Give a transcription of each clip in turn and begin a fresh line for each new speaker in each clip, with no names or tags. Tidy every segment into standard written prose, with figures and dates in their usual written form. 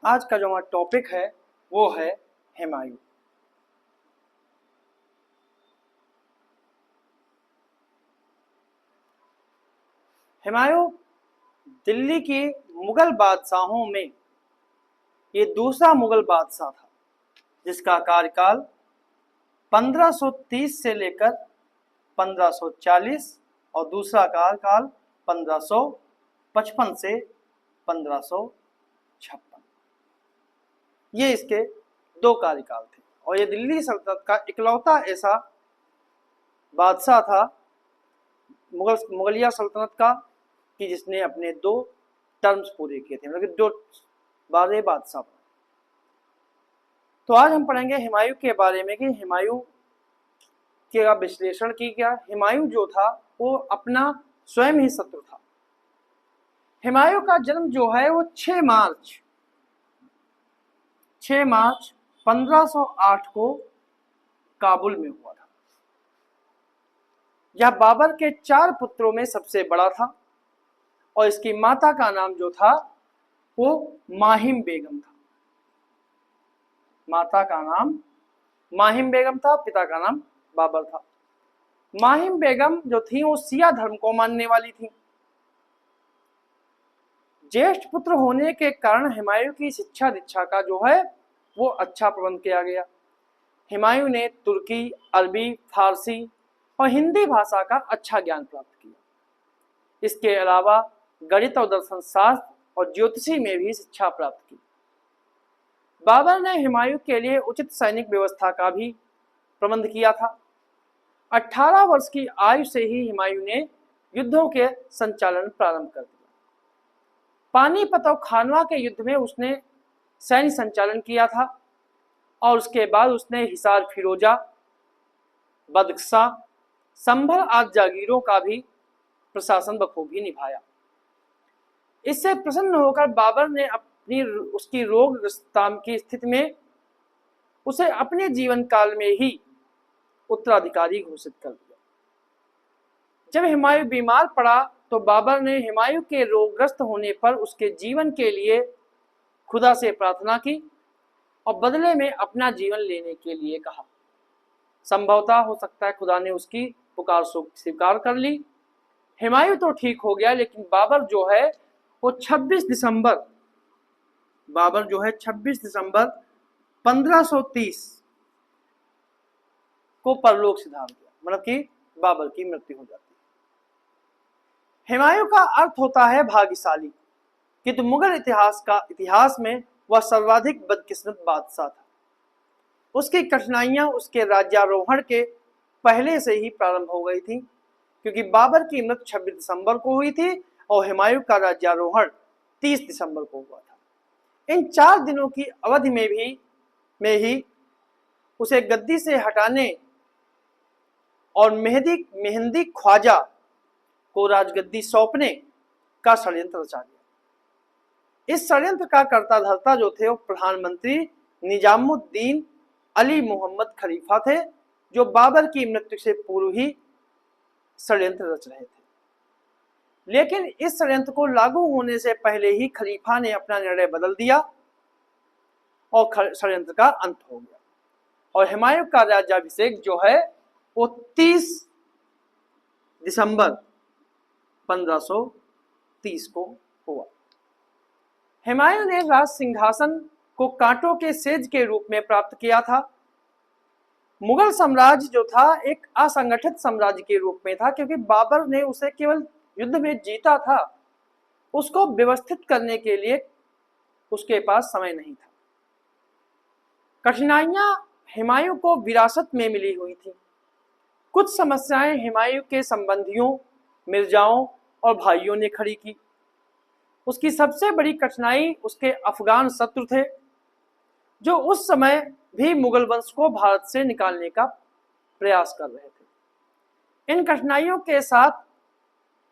आज का जो हमारा टॉपिक है वो है हुमायूं। हुमायूं दिल्ली के मुगल बादशाहों में ये दूसरा मुगल बादशाह था जिसका कार्यकाल 1530 से लेकर 1540 और दूसरा कार्यकाल 1555 से 1556। ये इसके दो कार्यकाल थे और ये दिल्ली सल्तनत का इकलौता ऐसा बादशाह था मुगलिया सल्तनत का कि जिसने अपने दो टर्म्स पूरे किए थे, मतलब कि दो बारह बादशाह। तो आज हम पढ़ेंगे हुमायूं के बारे में कि हुमायूं का विश्लेषण की क्या। हुमायूं जो था वो अपना स्वयं ही शत्रु था। हुमायूं का जन्म जो है वो 6 मार्च 1508 को काबुल में हुआ था। यह बाबर के 4 पुत्रों में सबसे बड़ा था और इसकी माता का नाम जो था वो माहिम बेगम था। माता का नाम माहिम बेगम था, पिता का नाम बाबर था। माहिम बेगम जो थी वो सिया धर्म को मानने वाली थी। ज्येष्ठ पुत्र होने के कारण हुमायूं की शिक्षा दीक्षा का जो है वो अच्छा प्रबंध किया गया। हुमायूं ने तुर्की, अरबी, फारसी और हिंदी भाषा का अच्छा ज्ञान प्राप्त किया। इसके अलावा गणित और दर्शन शास्त्र और ज्योतिषी में भी शिक्षा प्राप्त की। बाबर ने हुमायूं के लिए उचित सैनिक व्यवस्था का भी प्रबंध किया था। 18 वर्ष की आयु से ही हुमायूं ने युद्धों के संचालन प्रारंभ कर दिया। पानीपत और खानवा के युद्ध में उसने सैन्य संचालन किया था और उसके बाद उसने हिसार, फिरोजा, बदख्शा, संभल आदि जागीरों का भी प्रशासन बखूबी निभाया। इससे प्रसन्न होकर बाबर ने उसकी रोगग्रस्तता की स्थिति में उसे अपने जीवन काल में ही उत्तराधिकारी घोषित कर दिया। जब हुमायूं बीमार पड़ा तो बाबर ने हुमायूं के रोगग्रस्त होने पर उसके जीवन के लिए खुदा से प्रार्थना की और बदले में अपना जीवन लेने के लिए कहा। संभवतः हो सकता है खुदा ने उसकी पुकार स्वीकार कर ली। हुमायूं तो ठीक हो गया, लेकिन बाबर जो है वो 26 दिसंबर 1530 को परलोक सिधार गया, मतलब कि बाबर की मृत्यु हो जाती है। हुमायूं का अर्थ होता है भाग्यशाली, किंतु मुगल इतिहास में वह सर्वाधिक बदकिस्मत बादशाह था। उसकी कठिनाइयां उसके राज्यारोहण के पहले से ही प्रारंभ हो गई थी, क्योंकि बाबर की मृत्यु 26 दिसंबर को हुई थी और हुमायूं का राज्यारोहण 30 दिसंबर को हुआ था। इन 4 दिनों की अवधि में ही उसे गद्दी से हटाने और मेहंदी ख्वाजा को राजगद्दी सौंपने का षड्यंत्र रचा गया। इस षड्यंत्र का कर्ता धर्ता जो थे वो प्रधानमंत्री निजामुद्दीन अली मोहम्मद खलीफा थे, जो बाबर की मृत्यु से पूर्व ही षड्यंत्र रच रहे थे। लेकिन इस षड्यंत्र को लागू होने से पहले ही खलीफा ने अपना निर्णय बदल दिया और षड्यंत्र का अंत हो गया और हुमायूं का राज्याभिषेक जो है वो 30 दिसंबर 1530 को हुआ। हुमायूं ने राज सिंहासन को कांटों के सेज के रूप में प्राप्त किया था। मुगल साम्राज्य जो था एक असंगठित साम्राज्य के रूप में था, क्योंकि बाबर ने उसे केवल युद्ध में जीता था, उसको व्यवस्थित करने के लिए उसके पास समय नहीं था। कठिनाइयां हुमायूं को विरासत में मिली हुई थी। कुछ समस्याएं हुमायूं के संबंधियों, मिर्जाओं और भाइयों ने खड़ी की। उसकी सबसे बड़ी कठिनाई उसके अफगान शत्रु थे, जो उस समय भी मुगल वंश को भारत से निकालने का प्रयास कर रहे थे। इन कठिनाइयों के साथ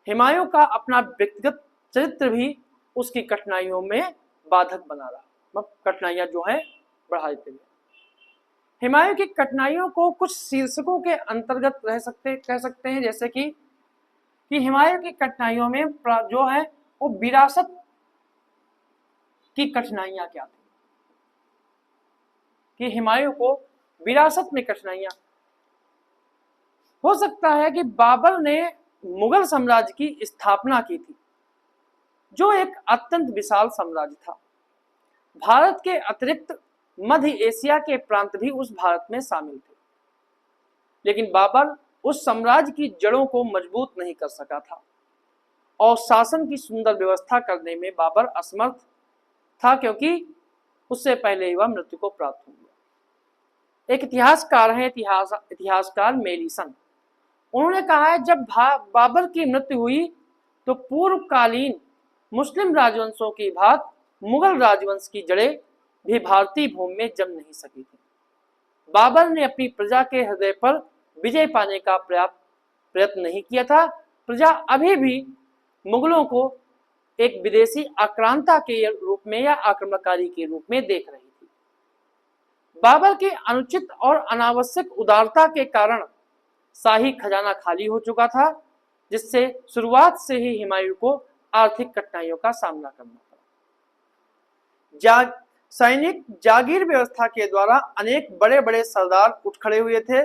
हुमायूं का अपना व्यक्तिगत चरित्र भी उसकी कठिनाइयों में बाधक बना रहा, मतलब कठिनाइयां जो है बढ़ाते गए। हुमायूं की कठिनाइयों को कुछ शीर्षकों के अंतर्गत कह सकते हैं, जैसे कि हुमायूं की कठिनाइयों में जो है वो विरासत की कठिनाइयां क्या थी। कि हुमायूं को विरासत में कठिनाइयां, हो सकता है कि बाबर ने मुगल साम्राज्य की स्थापना की थी जो एक अत्यंत विशाल साम्राज्य था। भारत के अतिरिक्त मध्य एशिया के प्रांत भी उस भारत में शामिल थे, लेकिन बाबर उस साम्राज्य की जड़ों को मजबूत नहीं कर सका था और शासन की सुंदर व्यवस्था करने में बाबर असमर्थ था, क्योंकि उससे पहले ही वह मृत्यु को प्राप्त हो गया। एक इतिहासकार है इतिहासकार मेलिसन, उन्होंने कहा है जब बाबर की मृत्यु हुई तो पूर्वकालीन मुस्लिम राजवंशों की भांति मुगल राजवंश की जड़ें भी भारतीय भूमि में जम नहीं सकी थी। बाबर ने अपनी प्रजा के हृदय पर विजय पाने का पर्याप्त प्रयत्न नहीं किया था। प्रजा अभी भी मुगलों को एक विदेशी आक्रांता के रूप में या आक्रमणकारी के रूप में देख रही थी। बाबर की अनुचित और अनावश्यक उदारता के कारण शाही खजाना खाली हो चुका था, जिससे शुरुआत से ही हुमायूं को आर्थिक कठिनाइयों का सामना करना पड़ा। सैनिक जागीर व्यवस्था के द्वारा अनेक बड़े बड़े सरदार उठ खड़े हुए थे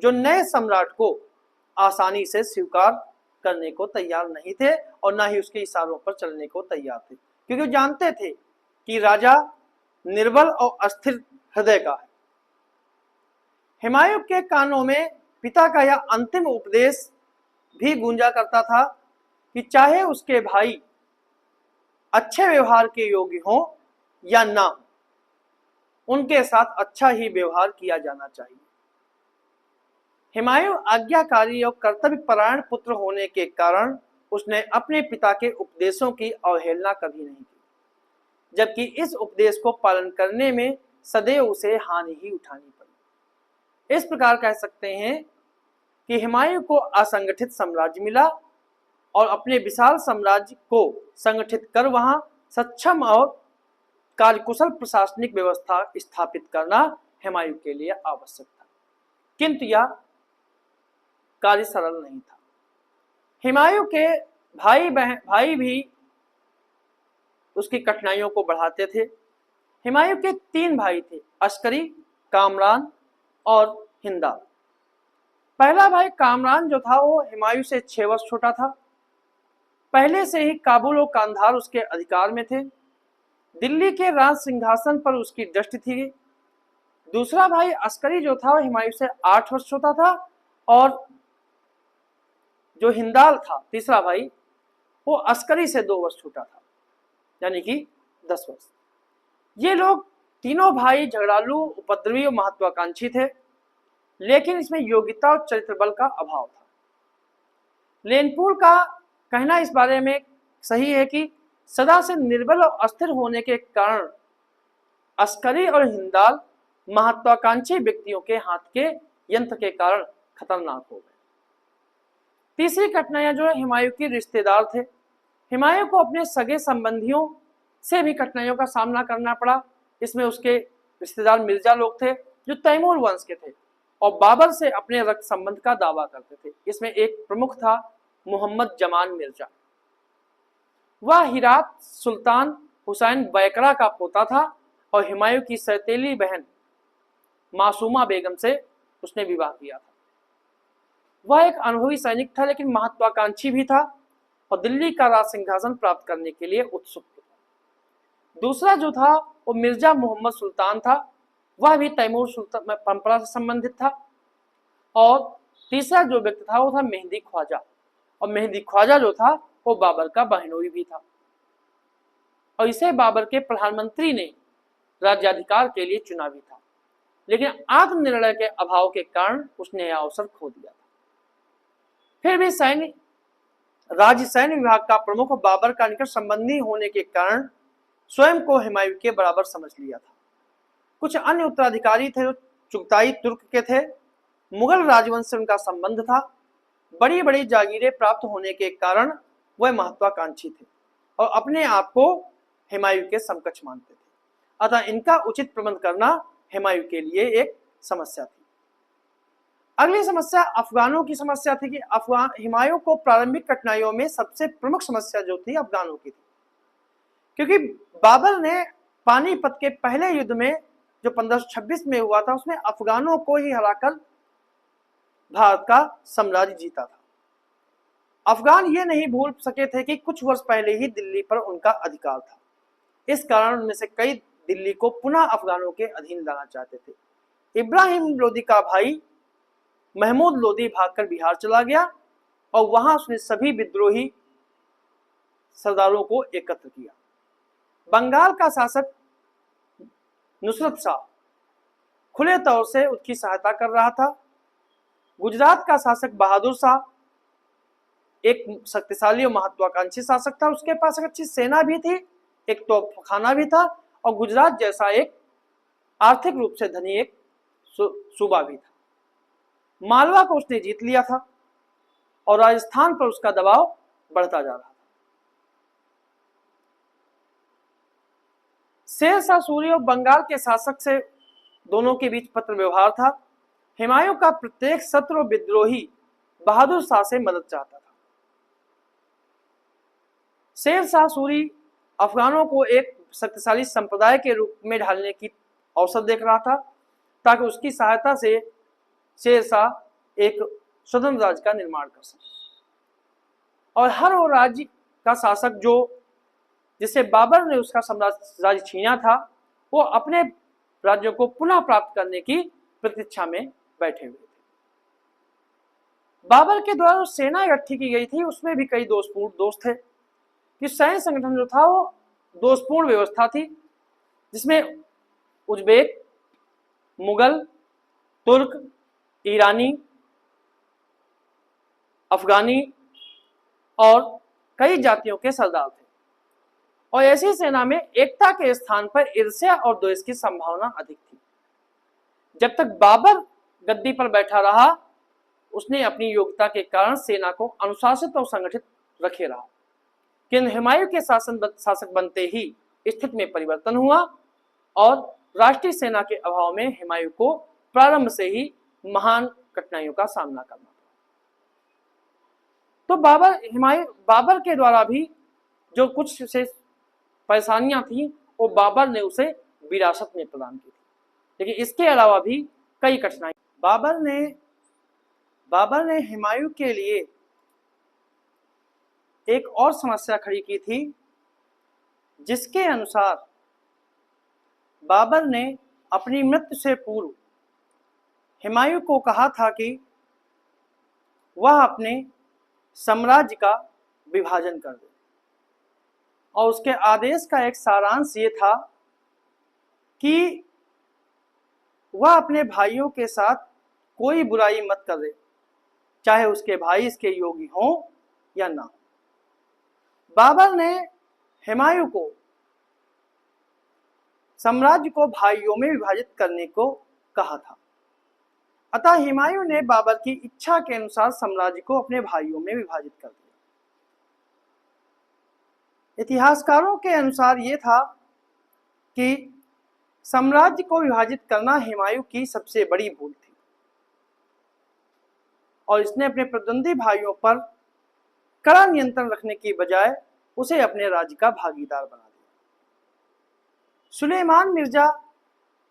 जो नए सम्राट को आसानी से स्वीकार करने को तैयार नहीं थे और ना ही उसके इशारों पर चलने को तैयार थे, क्योंकि वो जानते थे कि राजा निर्बल और अस्थिर हृदय का है। हुमायूं के कानों में पिता का यह अंतिम उपदेश भी गूंजा करता था कि चाहे उसके भाई अच्छे व्यवहार के योग्य हों या ना, उनके साथ अच्छा ही व्यवहार किया जाना चाहिए। हुमायूं आज्ञाकारी और कर्तव्य परायण पुत्र होने के कारण उसने अपने पिता के उपदेशों की अवहेलना कभी नहीं की, जबकि इस उपदेश को पालन करने में सदैव उसे हानि ही उठानी पड़ी। इस प्रकार कह सकते हैं कि हुमायूं को असंगठित साम्राज्य मिला और अपने विशाल साम्राज्य को संगठित कर वहां सक्षम और कार्यकुशल प्रशासनिक व्यवस्था स्थापित करना हुमायूं के लिए आवश्यक था, किंतु यह कार्य सरल नहीं था। हुमायूं के भाई भी उसकी कठिनाइयों को बढ़ाते थे। हुमायूं के 3 भाई थे, अस्करी, कामरान और हिंदाल। पहला भाई कामरान जो था वो हुमायूं से 6 वर्ष छोटा था। पहले से ही काबुल और कांधार उसके अधिकार में थे। दिल्ली के राज सिंहासन पर उसकी दृष्टि थी। दूसरा भाई अस्करी जो था वो हुमायूं से 8 वर्ष छोटा था और जो हिंदाल था तीसरा भाई, वो अस्करी से 2 वर्ष छोटा था, यानी कि 10 वर्ष। ये लोग तीनों भाई झगड़ालू, उपद्रवी और महत्वाकांक्षी थे, लेकिन इसमें योग्यता और चरित्र बल का अभाव था। लेनपुर का कहना इस बारे में सही है कि सदा से निर्बल और अस्थिर होने के कारण अस्करी और हिंदाल महत्वाकांक्षी व्यक्तियों के हाथ के यंत्र के कारण खतरनाक हो गए। तीसरी कठिनाइयां जो है हुमायूं के रिश्तेदार थे। हुमायूं को अपने सगे संबंधियों से भी कठिनाइयों का सामना करना पड़ा। इसमें उसके रिश्तेदार मिर्जा लोग थे जो तैमूर वंश के थे और बाबर से अपने रक्त संबंध का दावा करते थे। इसमें एक प्रमुख था मोहम्मद जमान मिर्जा। वह हिरात सुल्तान हुसैन बैकरा का पोता था और हुमायूं की सौतेली बहन मासूमा बेगम से उसने विवाह किया था। वह एक अनुभवी सैनिक था, लेकिन महत्वाकांक्षी भी था और दिल्ली का राज सिंहासन प्राप्त करने के लिए उत्सुक था। दूसरा जो था वो मिर्जा मोहम्मद सुल्तान था। वह भी तैमूर सुल्तान परंपरा से संबंधित था। और तीसरा जो व्यक्ति था वो था मेहंदी ख्वाजा, और मेहंदी ख्वाजा जो था वो बाबर का बहनोई भी था और इसे बाबर के प्रधानमंत्री ने राज्याधिकार के लिए चुना भी था, लेकिन आत्मनिर्णय के अभाव के कारण उसने यह अवसर खो दिया था। फिर भी राज्य सैन्य विभाग का प्रमुख बाबर का निकट संबंधी होने के कारण स्वयं को हुमायूं के बराबर समझ लिया था। कुछ अन्य उत्तराधिकारी थे जो चुगताई तुर्क के थे। मुगल राजवंश से उनका संबंध था। बड़ी बड़ी जागीरें प्राप्त होने के कारण वह महत्वाकांक्षी थे और अपने आप को हुमायूं के समकक्ष मानते थे। अतः इनका उचित प्रबंध करना हुमायूं के लिए एक समस्या थी। अगली समस्या अफगानों की समस्या थी कि हुमायूं को प्रारंभिक कठिनाइयों में सबसे प्रमुख समस्या जो थी अफगानों की थी, क्योंकि बाबर ने पानीपत के पहले युद्ध में जो 1526 में हुआ था उसमें अफगानों को ही हराकर भारत का साम्राज्य जीता था। अफगान ये नहीं भूल सके थे कि कुछ वर्ष पहले ही दिल्ली पर उनका अधिकार था। इस कारण उनमें से कई दिल्ली को पुनः अफगानों के अधीन लाना चाहते थे। इब्राहिम लोदी का भाई महमूद लोदी भागकर बिहार चला गया और वहां उसने सभी विद्रोही सरदारों को एकत्र किया। बंगाल का शासक नुसरत शाह खुले तौर से उसकी सहायता कर रहा था। गुजरात का शासक बहादुर शाह एक शक्तिशाली और महत्वाकांक्षी शासक था। उसके पास एक अच्छी सेना भी थी, एक तोपखाना भी था और गुजरात जैसा एक आर्थिक रूप से धनी एक सूबा भी था। मालवा को उसने जीत लिया था और राजस्थान पर उसका दबाव बढ़ता जा रहा था। शेर शाह सूरी और बंगाल के शासक से दोनों के बीच पत्र व्यवहार था। हुमायूं का प्रत्येक शत्रु विद्रोही बहादुर शाह से मदद चाहता था। शेर शाह सूरी अफगानों को एक शक्तिशाली संप्रदाय के रूप में ढालने की अवसर देख रहा था ताकि उसकी सहायता से शेर शाह एक स्वतंत्र राज्य का निर्माण कर सके और हर वो राज्य का शासक जो जिसे बाबर ने उसका राज्य छीना था वो अपने राज्यों को पुनः प्राप्त करने की प्रतीक्षा में बैठे हुए थे। बाबर के द्वारा सेना इकट्ठी की गई थी उसमें भी कई दोष थे कि सैन्य संगठन जो था वो दोषपूर्ण व्यवस्था थी जिसमें उज्बेक, मुगल, तुर्क, ईरानी, अफगानी और कई जातियों के सरदार थे और ऐसी सेना में एकता के स्थान पर ईर्ष्या और द्वेष की संभावना अधिक थी। जब तक बाबर गद्दी पर बैठा रहा उसने अपनी योग्यता के कारण सेना को अनुशासित और संगठित रखे रहा, किंतु हुमायूं के शासक बनते ही स्थिति में परिवर्तन हुआ और राष्ट्रीय सेना के अभाव में हुमायूं को प्रारंभ से ही महान कठिनाइयों का सामना करना पड़ा। तो बाबर के द्वारा भी जो कुछ विशेष परेशानियां थी वो बाबर ने उसे विरासत में प्रदान की थी, लेकिन इसके अलावा भी कई कठिनाई बाबर ने हुमायूं के लिए एक और समस्या खड़ी की थी जिसके अनुसार बाबर ने अपनी मृत्यु से पूर्व हुमायूं को कहा था कि वह अपने साम्राज्य का विभाजन कर दे और उसके आदेश का एक सारांश ये था कि वह अपने भाइयों के साथ कोई बुराई मत करे, चाहे उसके भाई इसके योगी हों या ना। बाबर ने हुमायूं को साम्राज्य को भाइयों में विभाजित करने को कहा था, अतः हुमायूं ने बाबर की इच्छा के अनुसार साम्राज्य को अपने भाइयों में विभाजित कर दिया। इतिहासकारों के अनुसार ये था कि साम्राज्य को विभाजित करना हुमायूं की सबसे बड़ी भूल थी और इसने अपने प्रतिद्वंदी भाइयों पर कड़ा नियंत्रण रखने की बजाय उसे अपने राज्य का भागीदार बना दिया। सुलेमान मिर्जा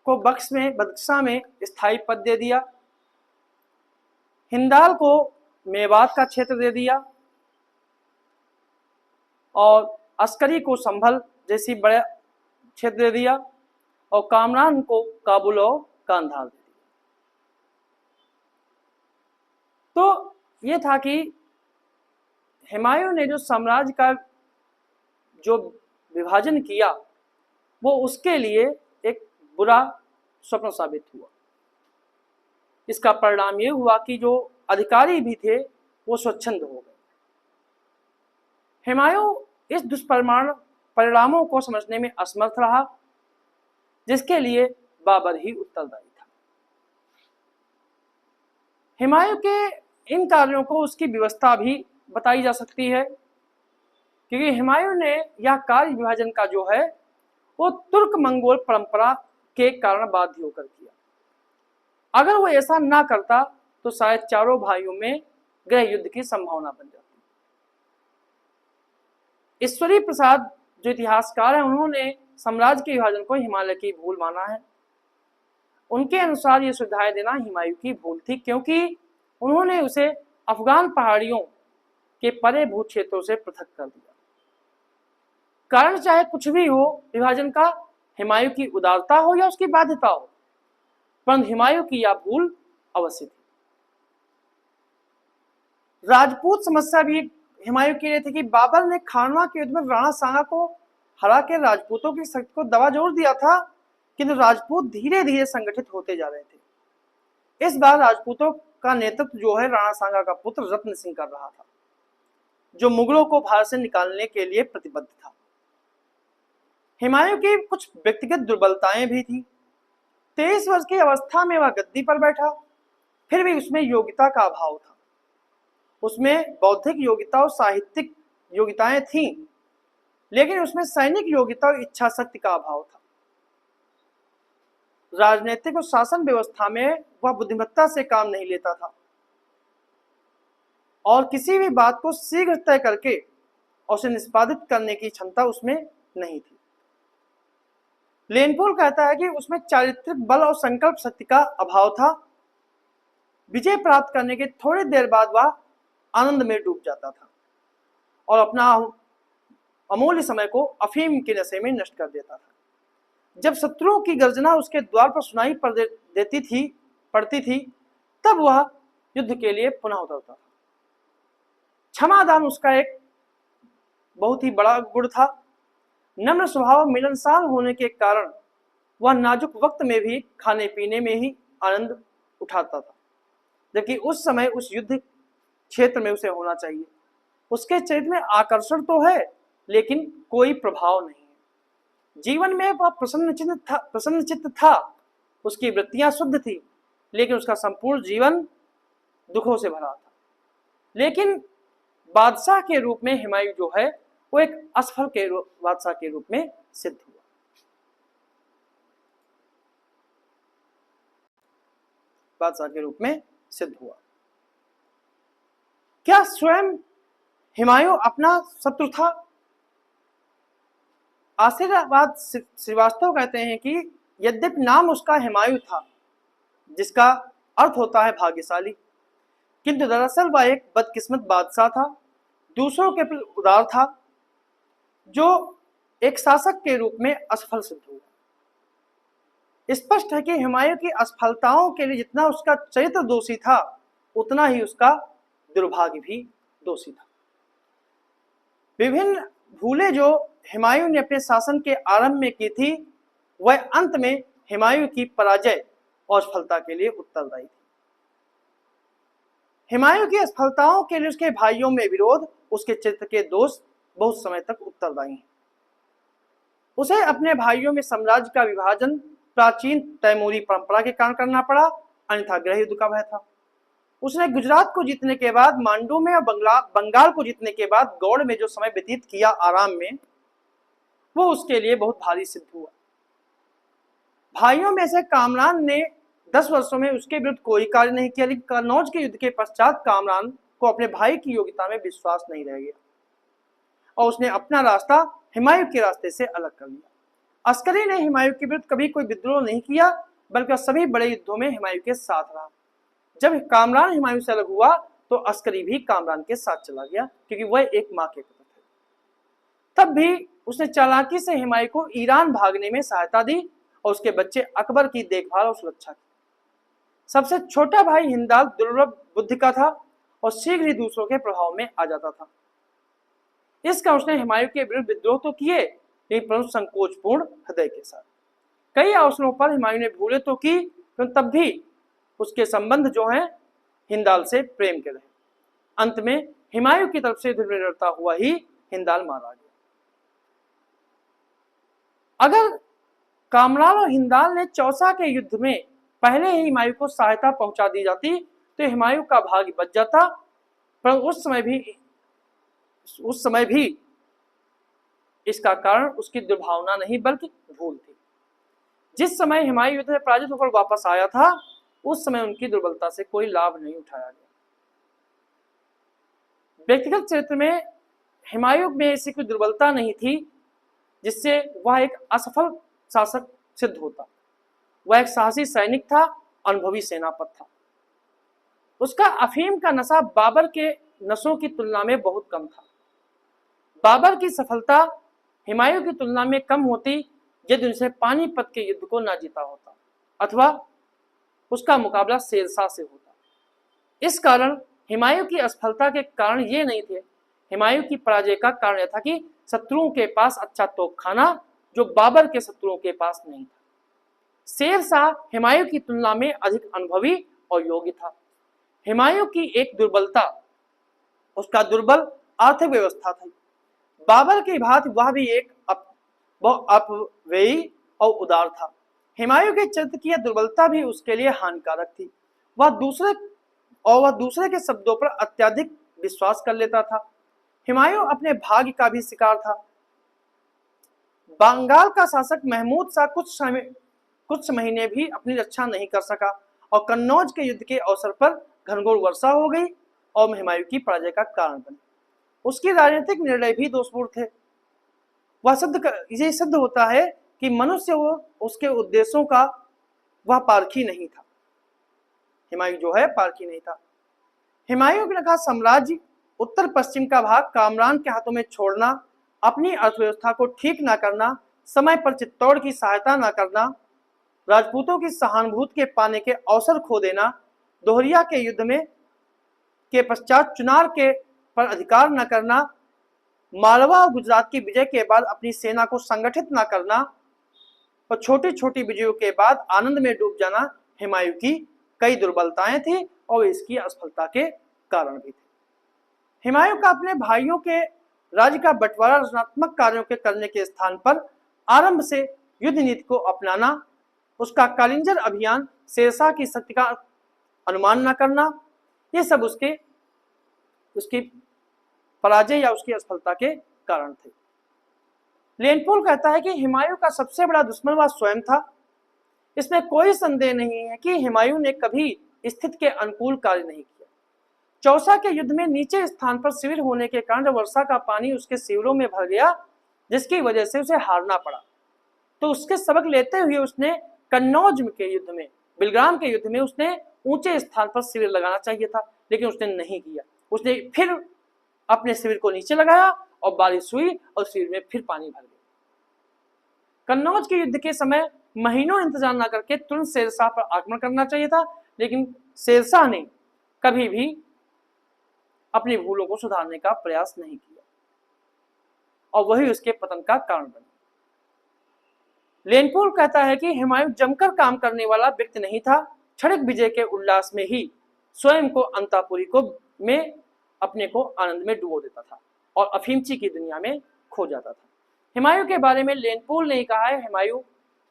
को बक्सा में स्थायी पद दे दिया, हिंदाल को मेवात का क्षेत्र दे दिया और अस्करी को संभल जैसी बड़े क्षेत्र दे दिया और कामरान को काबुल और कांधार दे दिया। तो ये था कि हुमायूं ने जो साम्राज्य का जो विभाजन किया वो उसके लिए एक बुरा स्वप्न साबित हुआ। इसका परिणाम ये हुआ कि जो अधिकारी भी थे वो स्वच्छंद हो गए। हुमायूं इस दुष्परिणामों को समझने में असमर्थ रहा जिसके लिए बाबर ही उत्तरदायी था। हुमायूं के इन कार्यों को उसकी व्यवस्था भी बताई जा सकती है क्योंकि हुमायूं ने यह कार्य विभाजन का जो है वो तुर्क मंगोल परंपरा के कारण बाध्य होकर किया। अगर वो ऐसा ना करता तो शायद चारों भाइयों में गृह युद्ध की संभावना बन जाती। ईश्वरी प्रसाद जो इतिहासकार हैं उन्होंने साम्राज्य के विभाजन को हिमालय की भूल माना है उनके अनुसार ये सुविधाएं देना हुमायूं की भूल थी, क्योंकि उन्होंने उसे अफगान पहाड़ियों के परे भू क्षेत्रों से पृथक कर दिया। कारण चाहे कुछ भी हो विभाजन का, हुमायूं की उदारता हो या उसकी बाध्यता हो, परंतु हुमायूं की यह भूल अवश्य थी। राजपूत समस्या भी हुमायूं के लिए थी कि बाबर ने खानवा के युद्ध में राणा सांगा को हरा के राजपूतों की शक्ति को दबा जोर दिया था, किंतु राजपूत धीरे धीरे संगठित होते जा रहे थे। इस बार राजपूतों का नेतृत्व जो है राणा सांगा का पुत्र रत्न सिंह कर रहा था, जो मुगलों को भारत से निकालने के लिए प्रतिबद्ध था। हुमायूं की कुछ व्यक्तिगत दुर्बलताएं भी थी। 23 वर्ष की अवस्था में वह गद्दी पर बैठा, फिर भी उसमें योग्यता का अभाव था। उसमें बौद्धिक योग्यता और साहित्यिक योग्यताएं थीं, लेकिन उसमें सैनिक योग्यता और इच्छा शक्ति का अभाव था। राजनीतिक और शासन व्यवस्था में वह बुद्धिमत्ता से काम नहीं लेता था और किसी भी बात को शीघ्र तय करके और उसे निष्पादित करने की क्षमता उसमें नहीं थी। लेनपोल कहता है कि उसमें चारित्रिक बल और संकल्प शक्ति का अभाव था। विजय प्राप्त करने के थोड़ी देर बाद वह आनंद में डूब जाता था और अपना अमूल्य समय को अफीम के नशे में नष्ट कर देता था। जब शत्रुओं की गर्जना उसके द्वार पर सुनाई पड़ती थी, तब वह युद्ध के लिए पुनः उतरता था। क्षमादान उसका एक बहुत ही बड़ा गुण था। नम्र स्वभाव मिलनसार होने के कारण वह नाजुक वक्त में भी खाने पीने में ही आनंद उठाता था, जबकि उस समय उस युद्ध क्षेत्र में उसे होना चाहिए। उसके चरित्र में आकर्षण तो है, लेकिन कोई प्रभाव नहीं है। जीवन में वह प्रसन्नचित्त था। उसकी वृत्तियां शुद्ध थी, लेकिन उसका संपूर्ण जीवन दुखों से भरा था। लेकिन बादशाह के रूप में हुमायूं जो है वो एक असफल के बादशाह के रूप में सिद्ध हुआ। बादशाह के रूप में सिद्ध हुआ। क्या स्वयं हुमायूं अपना शत्रु था? आशीर्वाद श्रीवास्तव कहते हैं कि यद्यपि नाम उसका हुमायूं था, जिसका अर्थ होता है भाग्यशाली, किंतु दरअसल वह एक बदकिस्मत बादशाह था, दूसरों के प्रति उदार था, जो एक शासक के रूप में असफल सिद्ध हुआ। स्पष्ट है कि हुमायूं की असफलताओं के लिए जितना उसका चरित्र दोषी था, उतना ही उसका दुर्भाग्य भी दोषी था। विभिन्न भूलें जो हुमायूं ने अपने शासन के आरंभ में की थी, वह अंत में हुमायूं की पराजय और असफलता के लिए उत्तरदायी थी। हुमायूं की असफलताओं के लिए उसके भाइयों में विरोध, उसके चरित्र के दोष बहुत समय तक उत्तरदायी हैं। उसे अपने भाइयों में साम्राज्य का विभाजन प्राचीन तैमूरी परंपरा के कारण करना पड़ा, अन्यथा गृह युद्ध का भय था। उसने गुजरात को जीतने के बाद, मांडू में और बंगाल को जीतने के बाद गौड़ में जो समय व्यतीत किया आराम में, वो उसके लिए बहुत भारी सिद्ध हुआ। भाइयों में से कामरान ने 10 वर्षों में उसके विरुद्ध कोई कार्य नहीं किया, लेकिन कन्नौज के युद्ध के पश्चात कामरान को अपने भाई की योग्यता में विश्वास नहीं रह गया और उसने अपना रास्ता हुमायूं के रास्ते से अलग कर लिया। अस्करी ने हुमायूं के विरुद्ध कभी कोई विद्रोह नहीं किया, बल्कि सभी बड़े युद्धों में हुमायूं के साथ रहा। जब कामरान हुमायूं से अलग हुआ तो अस्करी भी कामरान के साथ चला गया, क्योंकि वह एक मां के पुत्र थे। तब भी उसने चालाकी से हुमायूं को ईरान भागने में सहायता दी और उसके बच्चे अकबर की देखभाल और सुरक्षा की। सबसे छोटा भाई हिंदाल दुर्लभ बुद्धि का था और शीघ्र ही दूसरों के प्रभाव में आ जाता था। इस कारण उसने हुमायूं के विरुद्ध विद्रोह तो किए, लेकिन परंतु संकोचपूर्ण हृदय के साथ। कई अवसरों पर हुमायूं ने भूले तो की, तब भी उसके संबंध जो हैं हिंदाल से प्रेम के रहे। अंत में हुमायूं की तरफ से डरता हुआ ही हिंदाल मारा गया। अगर कामरान और हिंदाल ने चौसा के युद्ध में पहले ही हुमायूं को सहायता पहुंचा दी जाती तो हुमायूं का भाग्य बच जाता, पर उस समय भी इसका कारण उसकी दुर्भावना नहीं बल्कि भूल थी। जिस समय हुमायूं युद्ध में पराजित होकर वापस आया था, उस समय उनकी दुर्बलता से कोई लाभ नहीं उठाया गया। व्यक्तिगत चरित्र में हुमायूं में ऐसी कोई दुर्बलता नहीं थी जिससे वह एक असफल शासक सिद्ध होता। वह एक साहसी सैनिक था, अनुभवी सेनापति था। उसका अफीम का नशा बाबर के नशों की तुलना में बहुत कम था। बाबर की सफलता हुमायूं की तुलना में कम होती यदि उनसे पानीपत के युद्ध को न जीता होता अथवा उसका मुकाबला शेरशाह से होता। इस कारण हुमायूं की असफलता के कारण ये नहीं थे, हुमायूं की पराजय का कारण यह था कि शत्रुओं के पास अच्छा तोपखाना जो बाबर के शत्रुओं के पास नहीं था। शेरशाह हुमायूं की तुलना में अधिक अनुभवी और योग्य था। हुमायूं की एक दुर्बलता उसका दुर्बल आर्थिक व्यवस्था थी। बाबर की भांति वह भी एक अपव्ययी और उदार था। हुमायूं के चरित्र की यह दुर्बलता भी उसके लिए हानिकारक थी। वह दूसरे के शब्दों पर अत्यधिक विश्वास कर लेता था। हुमायूं अपने भाग्य का भी शिकार था। बंगाल का शासक महमूद शाह कुछ महीने भी अपनी रक्षा नहीं कर सका और कन्नौज के युद्ध के अवसर पर घनघोर वर्षा हो गई और हुमायूं की पराजय का कारण बनी। उसके राजनीतिक निर्णय भी दोषपूर्ण थे। ये सिद्ध होता है कि मनुष्य उसके उद्देश्यों का वह पारखी नहीं था। हुमायूं जो है पारखी नहीं था। हुमायूं का साम्राज्य उत्तर पश्चिम का भाग कामरान के हाथों में छोड़ना, अपनी अर्थव्यवस्था को ठीक न करना, समय पर चित्तौड़ की सहायता न करना, राजपूतों की सहानुभूति के पाने के अवसर खो देना, दोहरिया के युद्ध में के पश्चात चुनार के पर अधिकार न करना, मालवा और गुजरात की विजय के बाद अपनी सेना को संगठित न करना और छोटी छोटी विजयों के बाद आनंद में डूब जाना हुमायूं की कई दुर्बलताएं थी और इसकी असफलता के कारण भी थे। हुमायूं का अपने भाइयों के राज्य का बंटवारा रचनात्मक कार्यों के करने के स्थान पर आरंभ से युद्ध नीति को अपनाना, उसका कालिंजर अभियान, शेरशाह की शक्ति का अनुमान न करना, ये सब उसकी पराजय या उसकी असफलता के कारण थे। लेनपोल कहता है कि हुमायूं का सबसे बड़ा दुश्मन वह स्वयं था। इसमें कोई संदेह नहीं है कि हुमायूं ने कभी स्थिति के अनुकूल कार्य नहीं किया। चौसा के युद्ध में नीचे स्थान पर शिविर होने के कारण जब वर्षा का पानी उसके शिविरों में भर गया, जिसकी वजह से उसे हारना पड़ा, तो उसके सबक लेते हुए उसने कन्नौज के युद्ध में, बिलग्राम के युद्ध में उसने ऊंचे स्थान पर शिविर लगाना चाहिए था, लेकिन उसने नहीं किया। उसने फिर अपने शिविर को नीचे लगाया और बारिश हुई और शिविर में फिर पानी भर गया। कन्नौज के युद्ध के समय महीनों इंतजार न करके तुरंत शेरशाह पर आक्रमण करना चाहिए था, लेकिन शेरशाह ने कभी भी अपनी भूलों को सुधारने का प्रयास नहीं किया और वही उसके पतन का कारण बना। लेनपोल कहता है कि हुमायूं जमकर काम करने वाला व्यक्ति नहीं था। क्षणिक विजय के उल्लास में ही स्वयं को अंतापुरी में अपने को आनंद में डुबो देता था और अफीमची की दुनिया में खो जाता था। हुमायूं के बारे में लेनपोल ने कहा है, हुमायूं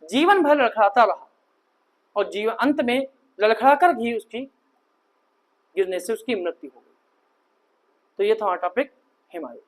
जीवन भर लड़खड़ाता रहा और जीवन अंत में लड़खड़ाकर भी उसकी गिरने से उसकी मृत्यु हो गई। तो ये था टॉपिक हुमायूं।